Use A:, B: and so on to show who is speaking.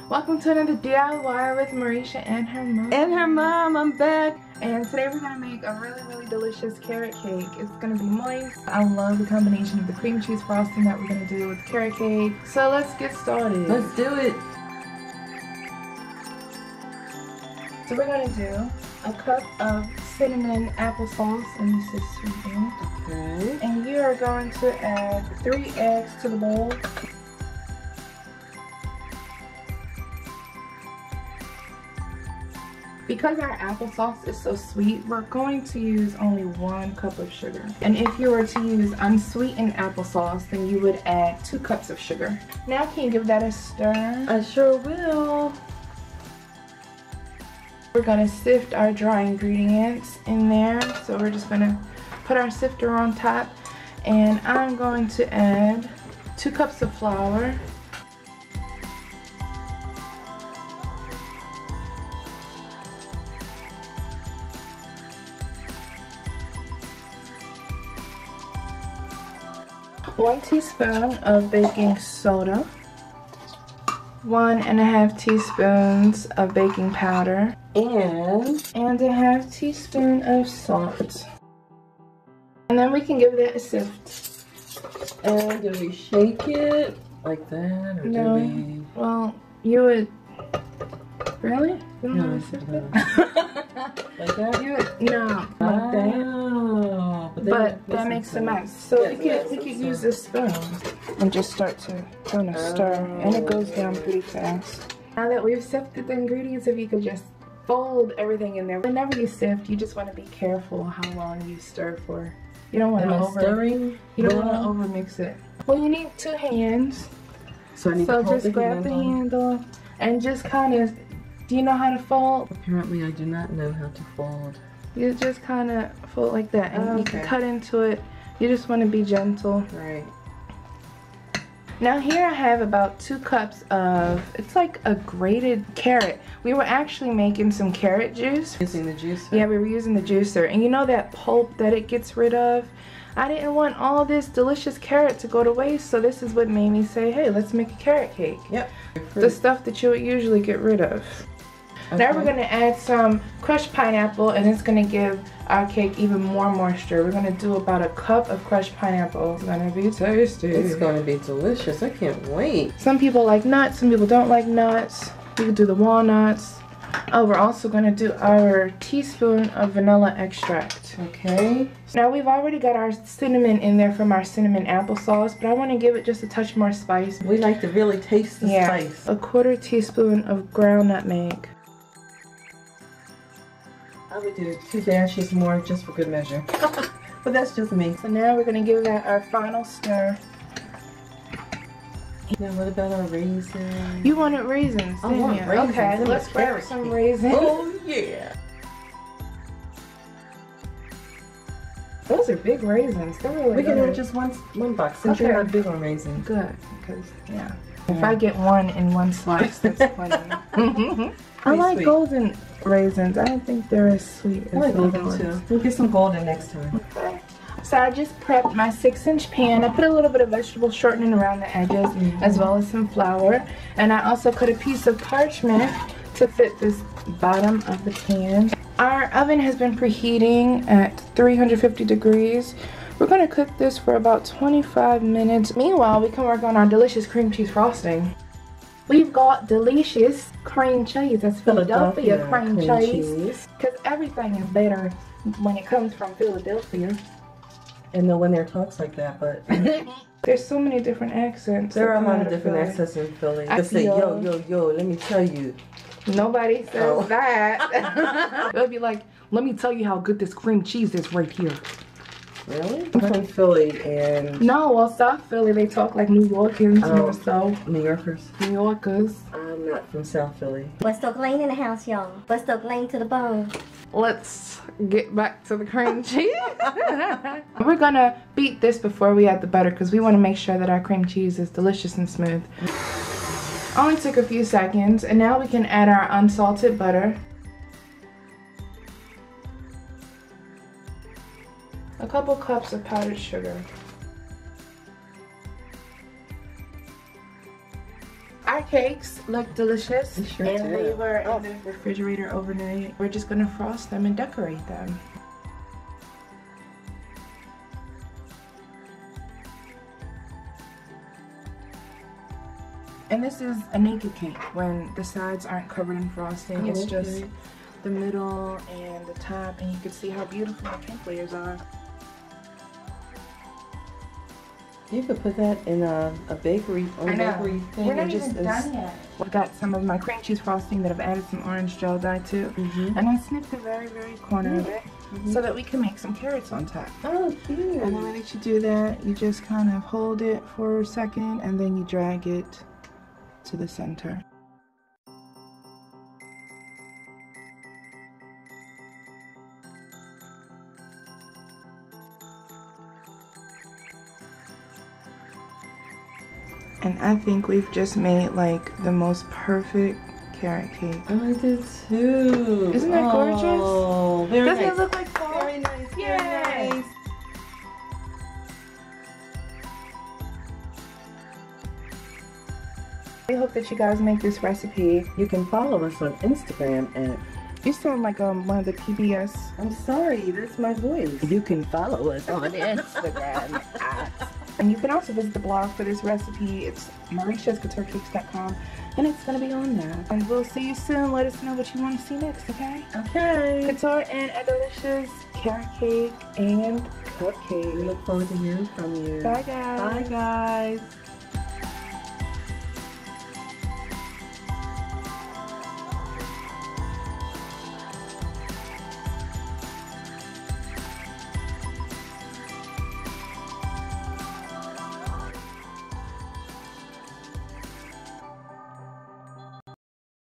A: Welcome to another DIY with Marisha and her mom.
B: I'm back.
A: And today we're gonna make a really delicious carrot cake. It's gonna be moist. I love the combination of the cream cheese frosting that we're gonna do with the carrot cake. So let's get started.
B: Let's do it.
A: So we're gonna do a cup of cinnamon applesauce, and this is sweetened.
B: Okay.
A: And you are going to add 3 eggs to the bowl. Because our applesauce is so sweet, we're going to use only 1 cup of sugar. And if you were to use unsweetened applesauce, then you would add 2 cups of sugar. Now can you give that a stir?
B: I sure will.
A: We're gonna sift our dry ingredients in there. So we're just gonna put our sifter on top. And I'm going to add 2 cups of flour. 1 teaspoon of baking soda, 1½ teaspoons of baking powder, and ½ teaspoon of salt. And then we can give that a sift.
B: And do we shake it like that, or
A: no,
B: do we?
A: Well, you would. Really? You don't know how to sift it?
B: Like that?
A: No, like that. But that makes a mess. So we could use this spoon and just start to kind of stir, and it goes down pretty fast. Now that we've sifted the ingredients, if you could just fold everything in there. Whenever you sift, you just want to be careful how long you stir for. You don't want to over mix it. Well, you need 2 hands.
B: So I need to hold
A: just grab the handle and just kind of. Do you know how to fold?
B: Apparently, I do not know how to fold.
A: You just kind of fold like that, and you can cut into it. You just want to be gentle.
B: Right.
A: Now here I have about 2 cups of, it's like a grated carrot. We were actually making some carrot juice.
B: Using the juicer?
A: Yeah, we were using the juicer. And you know that pulp that it gets rid of? I didn't want all this delicious carrot to go to waste, so this is what made me say, hey, let's make a carrot cake.
B: Yep.
A: The stuff that you would usually get rid of. Okay. Now we're going to add some crushed pineapple, and it's going to give our cake even more moisture. We're going to do about a cup of crushed pineapple. It's going to be tasty.
B: It's going to be delicious. I can't wait.
A: Some people like nuts, some people don't like nuts. You can do the walnuts. Oh, we're also going to do our teaspoon of vanilla extract.
B: Okay.
A: Now we've already got our cinnamon in there from our cinnamon applesauce, but I want to give it just a touch more spice.
B: We like to really taste the spice.
A: A 1/4 teaspoon of ground nutmeg.
B: I would do 2 dashes more just for good measure. But that's just me.
A: So now we're going to give that our final stir.
B: Now what about our raisins?
A: You wanted raisins, didn't you?
B: Raisins.
A: Okay, let's grab some raisins.
B: Oh yeah.
A: Those are big raisins. They're really
B: We
A: good.
B: can have just one box since you're not big on raisins.
A: Good, because if I get 1 in 1 slice, that's plenty. I like golden raisins. I don't think they're as sweet as
B: I like
A: the other
B: golden
A: ones.
B: too. We'll get some golden next time.
A: Okay. So I just prepped my 6-inch pan. I put a little bit of vegetable shortening around the edges, as well as some flour. And I also cut a piece of parchment to fit this bottom of the pan. Our oven has been preheating at 350 degrees. We're going to cook this for about 25 minutes. Meanwhile, we can work on our delicious cream cheese frosting. We've got delicious cream cheese. That's Philadelphia cream cheese. Because everything is better when it comes from Philadelphia.
B: And no one there talks like that, but
A: there's so many different accents.
B: There are a lot of different accents in Philly. They say, yo, let me tell you.
A: Nobody says that. They'll be like, let me tell you how good this cream cheese is right here.
B: Really? I'm from Philly, and...
A: No, well, South Philly, they talk like New Yorkers. So
B: New Yorkers?
A: New Yorkers.
B: I'm not from South Philly.
C: West Oak Lane in the house, y'all. West Oak Lane to the bone.
A: Let's get back to the cream cheese. We're gonna beat this before we add the butter because we want to make sure that our cream cheese is delicious and smooth. Only took a few seconds, and now we can add our unsalted butter. A couple cups of powdered sugar. Our cakes look delicious,
B: They sure
A: and they
B: do.
A: were in the refrigerator overnight. We're just gonna frost them and decorate them. And this is a naked cake when the sides aren't covered in frosting. It's just the middle and the top, and you can see how beautiful the cake layers are.
B: You could put that in a bakery or bakery thing.
A: We're not even done yet. I've got some of my cream cheese frosting that I've added some orange gel dye to, and I snipped the very, very corner of it so that we can make some carrots on top.
B: Oh, cute.
A: And the way that you do that, you just kind of hold it for a second, and then you drag it to the center. And I think we've just made like the most perfect carrot cake.
B: Oh, I did too.
A: Isn't that gorgeous?
B: Oh, very
A: Doesn't
B: nice.
A: it look like fall?
B: Very nice. Very
A: Yay.
B: nice.
A: I hope that you guys make this recipe.
B: You can follow us on Instagram at.
A: You sound like one of the PBS.
B: I'm sorry, that's my voice. You can follow us on Instagram at.
A: And you can also visit the blog for this recipe. It's marishascouturecakes.com, and it's going to be on there. And we'll see you soon. Let us know what you want to see next, okay?
B: Okay.
A: Couture and a delicious carrot cake and cupcake.
B: We look forward to hearing from you.
A: Bye, guys.
B: Bye, guys.